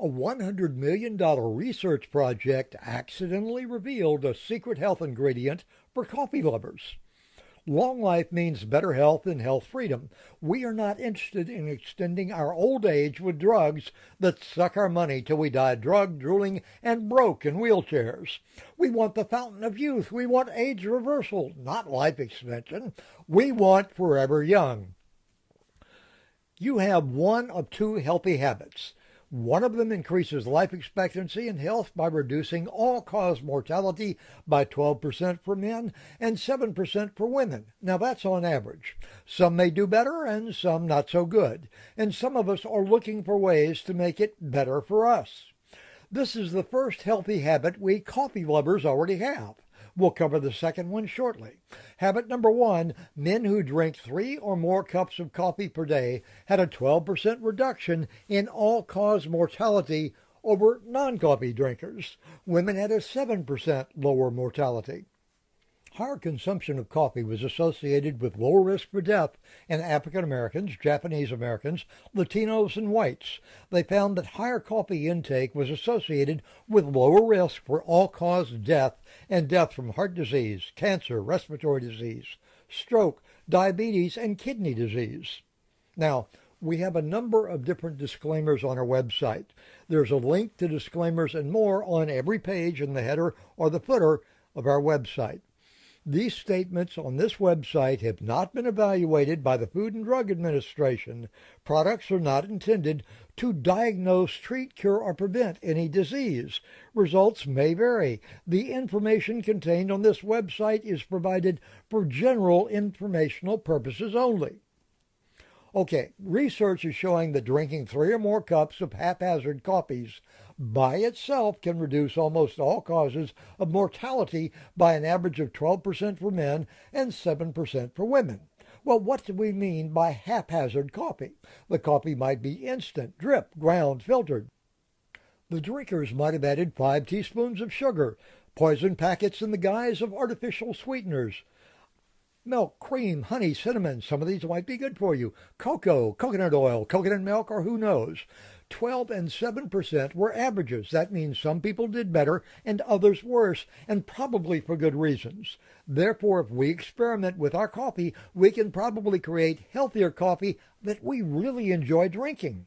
A $100 million research project accidentally revealed a secret health ingredient for coffee lovers. Long life means better health and health freedom. We are not interested in extending our old age with drugs that suck our money till we die drug, drooling, and broke in wheelchairs. We want the fountain of youth. We want age reversal, not life extension. We want forever young. You have one of two healthy habits. One of them increases life expectancy and health by reducing all-cause mortality by 12% for men and 7% for women. Now that's on average. Some may do better and some not so good. And some of us are looking for ways to make it better for us. This is the first healthy habit we coffee lovers already have. We'll cover the second one shortly. Habit number 1, men who drink 3 or more cups of coffee per day had a 12% reduction in all-cause mortality over non-coffee drinkers. Women had a 7% lower mortality. Higher consumption of coffee was associated with lower risk for death in African Americans, Japanese Americans, Latinos, and whites. They found that higher coffee intake was associated with lower risk for all-cause death and death from heart disease, cancer, respiratory disease, stroke, diabetes, and kidney disease. Now, we have a number of different disclaimers on our website. There's a link to disclaimers and more on every page in the header or the footer of our website. These statements on this website have not been evaluated by the Food and Drug Administration. Products are not intended to diagnose, treat, cure, or prevent any disease. Results may vary. The information contained on this website is provided for general informational purposes only. Okay, research is showing that drinking 3 or more cups of haphazard coffees by itself can reduce almost all causes of mortality by an average of 12% for men and 7% for women. Well, what do we mean by haphazard coffee? The coffee might be instant, drip, ground, filtered. The drinkers might have added 5 teaspoons of sugar, poison packets in the guise of artificial sweeteners. Milk, cream, honey, cinnamon, some of these might be good for you. Cocoa, coconut oil, coconut milk, or who knows. 12 and 7% were averages. That means some people did better and others worse, and probably for good reasons. Therefore, if we experiment with our coffee, we can probably create healthier coffee that we really enjoy drinking.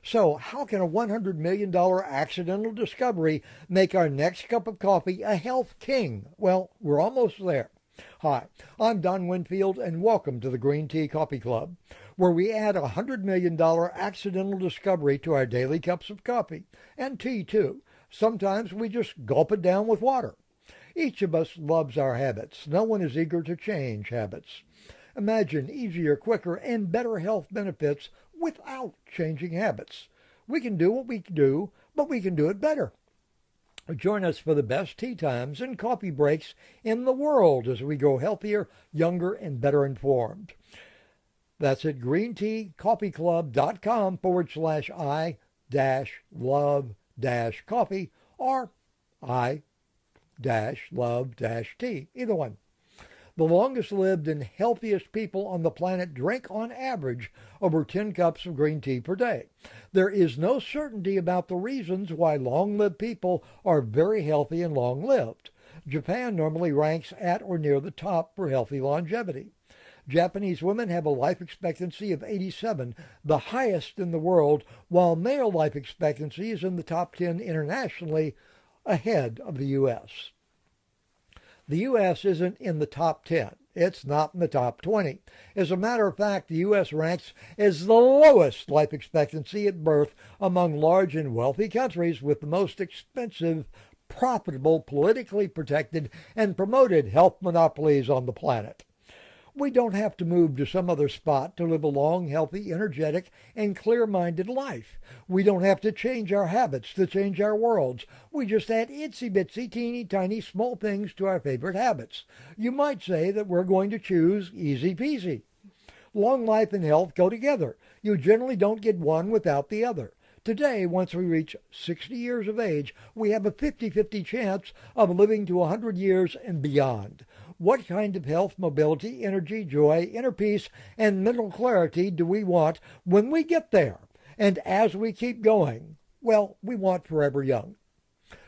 So, how can a $100 million accidental discovery make our next cup of coffee a health king? Well, we're almost there. Hi, I'm Don Winfield, and welcome to the Green Tea Coffee Club, where we add a $100 million accidental discovery to our daily cups of coffee, and tea too. Sometimes we just gulp it down with water. Each of us loves our habits. No one is eager to change habits. Imagine easier, quicker, and better health benefits without changing habits. We can do what we do, but we can do it better. Join us for the best tea times and coffee breaks in the world as we grow healthier, younger, and better informed. That's at greentea.com/I-love-coffee or I-love-tea. Either one. The longest lived and healthiest people on the planet drink on average over 10 cups of green tea per day. There is no certainty about the reasons why long-lived people are very healthy and long-lived. Japan normally ranks at or near the top for healthy longevity. Japanese women have a life expectancy of 87, the highest in the world, while male life expectancy is in the top 10 internationally, ahead of the U.S. The U.S. isn't in the top 10. It's not in the top 20. As a matter of fact, the U.S. ranks as the lowest life expectancy at birth among large and wealthy countries with the most expensive, profitable, politically protected, and promoted health monopolies on the planet. We don't have to move to some other spot to live a long, healthy, energetic, and clear-minded life. We don't have to change our habits to change our worlds. We just add itsy-bitsy, teeny-tiny, small things to our favorite habits. You might say that we're going to choose easy-peasy. Long life and health go together. You generally don't get one without the other. Today, once we reach 60 years of age, we have a 50-50 chance of living to 100 years and beyond. What kind of health, mobility, energy, joy, inner peace, and mental clarity do we want when we get there? And as we keep going, Well, we want Forever Young.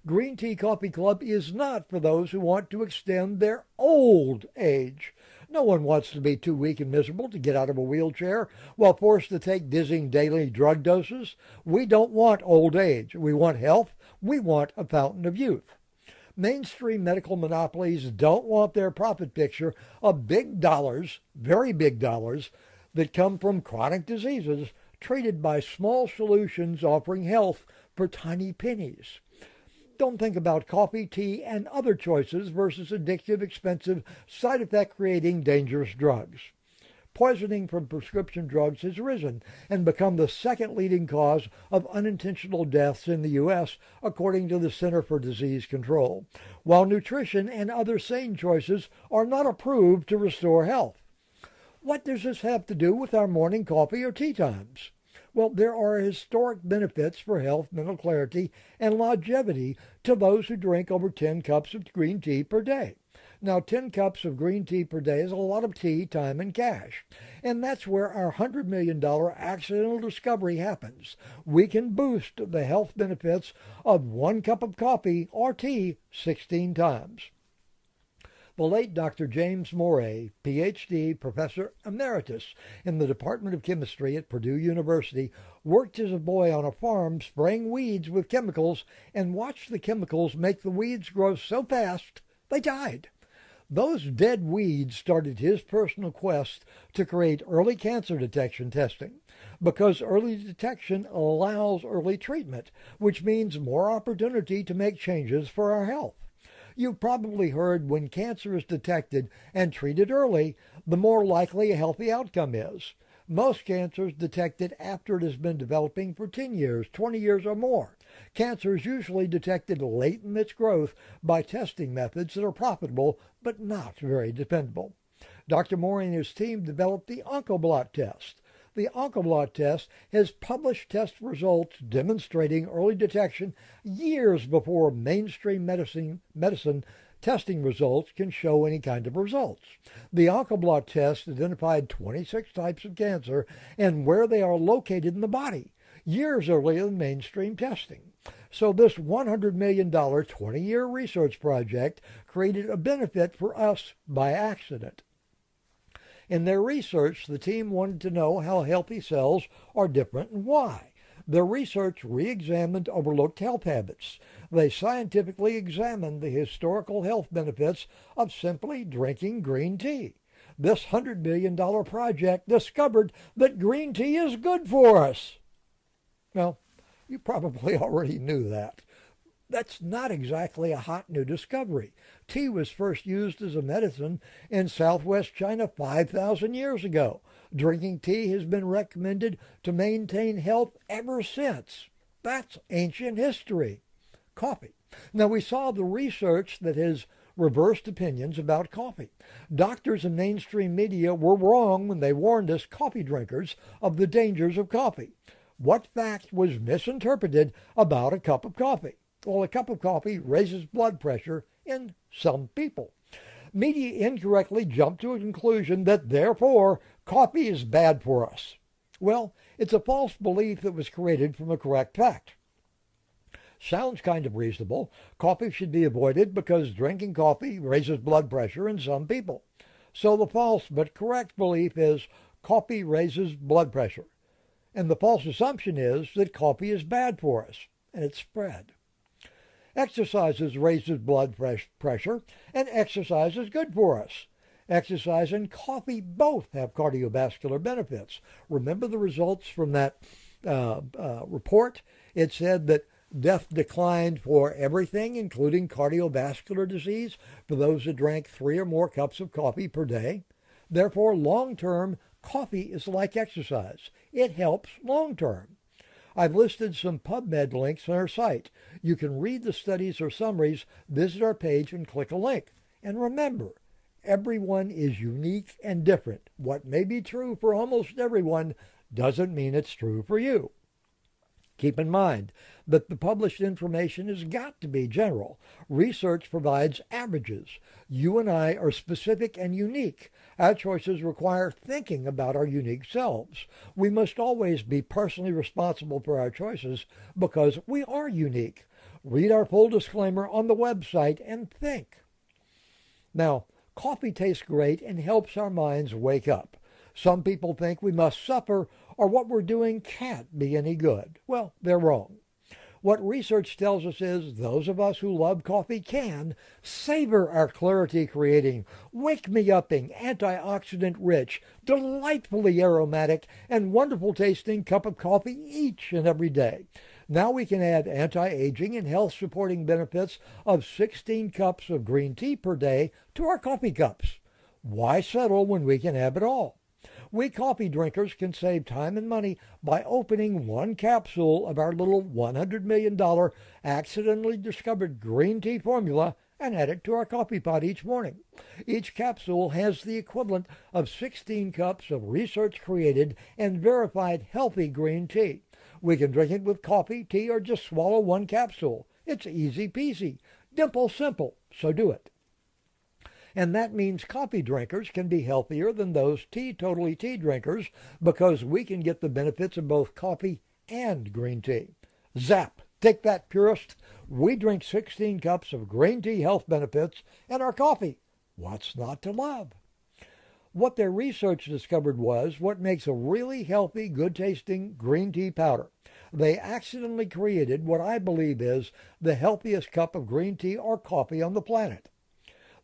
Green Tea Coffee Club is not for those who want to extend their old age. No one wants to be too weak and miserable to get out of a wheelchair while forced to take dizzying daily drug doses. We don't want old age. We want health. We want a fountain of youth. Mainstream medical monopolies don't want their profit picture of big dollars, very big dollars, that come from chronic diseases treated by small solutions offering health for tiny pennies. Don't think about coffee, tea, and other choices versus addictive, expensive, side effect creating dangerous drugs. Poisoning from prescription drugs has risen and become the second leading cause of unintentional deaths in the U.S., according to the Center for Disease Control, while nutrition and other sane choices are not approved to restore health. What does this have to do with our morning coffee or tea times? Well, there are historic benefits for health, mental clarity, and longevity to those who drink over 10 cups of green tea per day. Now, 10 cups of green tea per day is a lot of tea, time, and cash. And that's where our $100 million accidental discovery happens. We can boost the health benefits of 1 cup of coffee or tea 16 times. The late Dr. James Morey, Ph.D., Professor Emeritus in the Department of Chemistry at Purdue University, worked as a boy on a farm spraying weeds with chemicals and watched the chemicals make the weeds grow so fast they died. Those dead weeds started his personal quest to create early cancer detection testing, because early detection allows early treatment, which means more opportunity to make changes for our health. You've probably heard when cancer is detected and treated early, the more likely a healthy outcome is. Most cancers detected after it has been developing for 10 years, 20 years or more. Cancer is usually detected late in its growth by testing methods that are profitable but not very dependable. Dr. Morey and his team developed the Oncoblot test. The Oncoblot test has published test results demonstrating early detection years before mainstream medicine testing results can show any kind of results. The Oncoblot test identified 26 types of cancer and where they are located in the body, years earlier than mainstream testing. So this $100 million 20-year research project created a benefit for us by accident. In their research, the team wanted to know how healthy cells are different and why. Their research re-examined overlooked health habits. They scientifically examined the historical health benefits of simply drinking green tea. This $100 million project discovered that green tea is good for us. Well, you probably already knew that. That's not exactly a hot new discovery. Tea was first used as a medicine in southwest China 5,000 years ago. Drinking tea has been recommended to maintain health ever since. That's ancient history. Coffee. Now, we saw the research that has reversed opinions about coffee. Doctors and mainstream media were wrong when they warned us coffee drinkers of the dangers of coffee. What fact was misinterpreted about a cup of coffee? Well, a cup of coffee raises blood pressure in some people. Media incorrectly jumped to a conclusion that, therefore, coffee is bad for us. Well, it's a false belief that was created from a correct fact. Sounds kind of reasonable. Coffee should be avoided because drinking coffee raises blood pressure in some people. So the false but correct belief is coffee raises blood pressure. And the false assumption is that coffee is bad for us, and it's spread. Exercise raises blood pressure, and exercise is good for us. Exercise and coffee both have cardiovascular benefits. Remember the results from that report? It said that death declined for everything, including cardiovascular disease, for those that drank 3 or more cups of coffee per day. Therefore, long-term, coffee is like exercise. It helps long-term. I've listed some PubMed links on our site. You can read the studies or summaries, visit our page, and click a link. And remember, everyone is unique and different. What may be true for almost everyone doesn't mean it's true for you. Keep in mind that the published information has got to be general. Research provides averages. You and I are specific and unique. Our choices require thinking about our unique selves. We must always be personally responsible for our choices because we are unique. Read our full disclaimer on the website and think. Now, coffee tastes great and helps our minds wake up. Some people think we must suffer or what we're doing can't be any good. Well, they're wrong. What research tells us is those of us who love coffee can savor our clarity-creating, wake-me-upping, antioxidant-rich, delightfully aromatic, and wonderful-tasting cup of coffee each and every day. Now we can add anti-aging and health-supporting benefits of 16 cups of green tea per day to our coffee cups. Why settle when we can have it all? We coffee drinkers can save time and money by opening one capsule of our little $100 million accidentally discovered green tea formula and add it to our coffee pot each morning. Each capsule has the equivalent of 16 cups of research-created and verified healthy green tea. We can drink it with coffee, tea, or just swallow one capsule. It's easy peasy, dimple simple, so do it. And that means coffee drinkers can be healthier than those teetotally tea drinkers because we can get the benefits of both coffee and green tea. Zap! Take that, purist. We drink 16 cups of green tea health benefits in our coffee. What's not to love? What their research discovered was what makes a really healthy, good-tasting green tea powder. They accidentally created what I believe is the healthiest cup of green tea or coffee on the planet.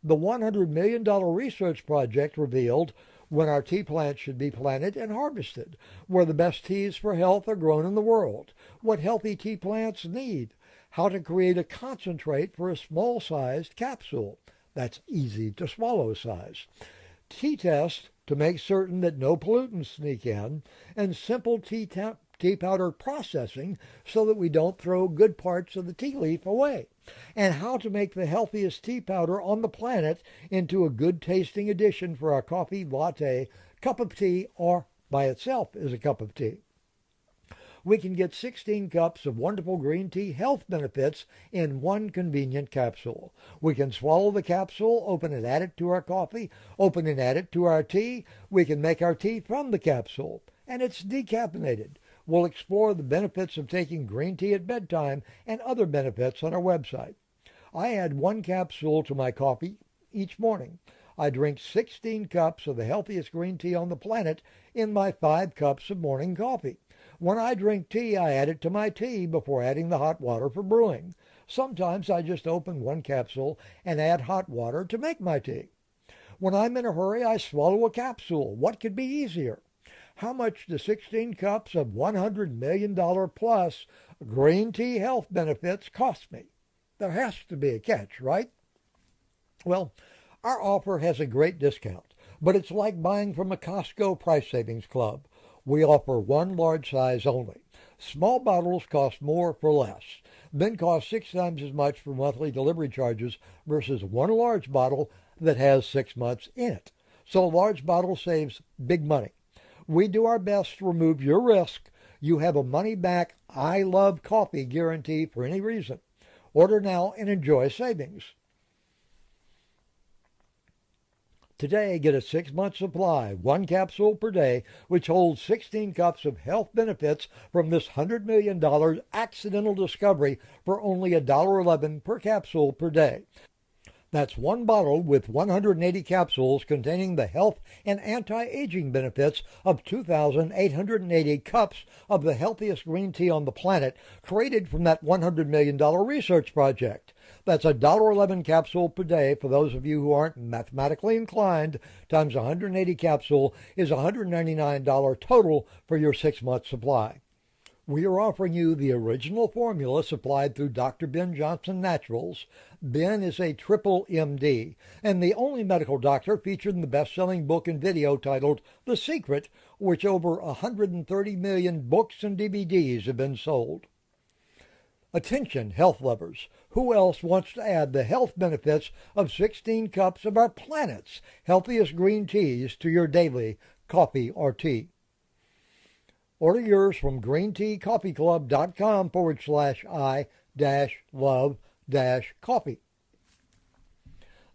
The $100 million research project revealed when our tea plants should be planted and harvested, where the best teas for health are grown in the world, what healthy tea plants need, how to create a concentrate for a small-sized capsule. That's easy to swallow size. Tea test to make certain that no pollutants sneak in, and simple tea powder processing so that we don't throw good parts of the tea leaf away, and how to make the healthiest tea powder on the planet into a good-tasting addition for our coffee, latte, cup of tea, or by itself as a cup of tea. We can get 16 cups of wonderful green tea health benefits in one convenient capsule. We can swallow the capsule, open and add it to our coffee, open and add it to our tea. We can make our tea from the capsule, and it's decaffeinated. We'll explore the benefits of taking green tea at bedtime and other benefits on our website. I add one capsule to my coffee each morning. I drink 16 cups of the healthiest green tea on the planet in my 5 cups of morning coffee. When I drink tea, I add it to my tea before adding the hot water for brewing. Sometimes I just open one capsule and add hot water to make my tea. When I'm in a hurry, I swallow a capsule. What could be easier? How much do 16 cups of $100 million plus green tea health benefits cost me? There has to be a catch, right? Well, our offer has a great discount, but it's like buying from a Costco price savings club. We offer one large size only. Small bottles cost more for less, then cost 6 times as much for monthly delivery charges versus one large bottle that has 6 months in it. So a large bottle saves big money. We do our best to remove your risk. You have a money-back, I love coffee guarantee for any reason. Order now and enjoy savings. Today, get a 6-month supply, 1 capsule per day, which holds 16 cups of health benefits from this $100 million accidental discovery for only $1.11 per capsule per day. That's one bottle with 180 capsules containing the health and anti-aging benefits of 2,880 cups of the healthiest green tea on the planet, created from that $100 million research project. That's $1.11 capsule per day for those of you who aren't mathematically inclined, times 180 capsule is $199 total for your 6-month supply. We are offering you the original formula supplied through Dr. Ben Johnson Naturals. Ben is a triple MD and the only medical doctor featured in the best-selling book and video titled The Secret, which over 130 million books and DVDs have been sold. Attention, health lovers. Who else wants to add the health benefits of 16 cups of our planet's healthiest green teas to your daily coffee or tea? Order yours from greenteacoffeeclub.com /I-love-coffee.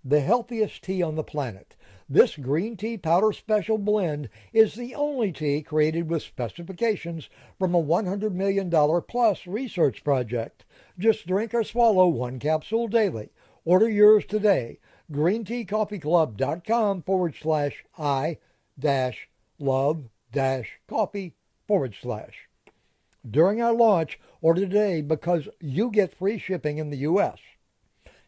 The healthiest tea on the planet. This green tea powder special blend is the only tea created with specifications from a $100 million plus research project. Just drink or swallow one capsule daily. Order yours today. greenteacoffeeclub.com /I-love-coffee /. During our launch, order today because you get free shipping in the U.S.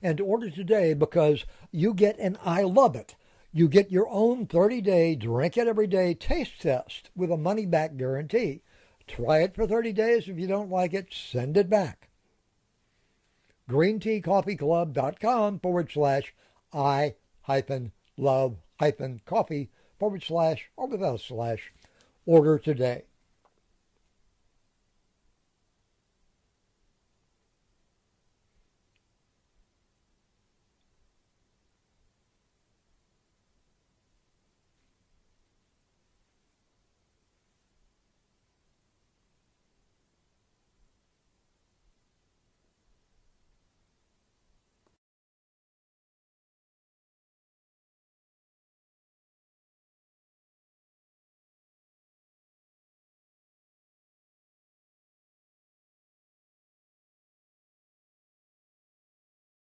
And order today because you get an I love it. You get your own 30-day drink it every day taste test with a money-back guarantee. Try it for 30 days. If you don't like it, send it back. greenteacoffeeclub.com /I-love-coffee / or without a slash. Order today.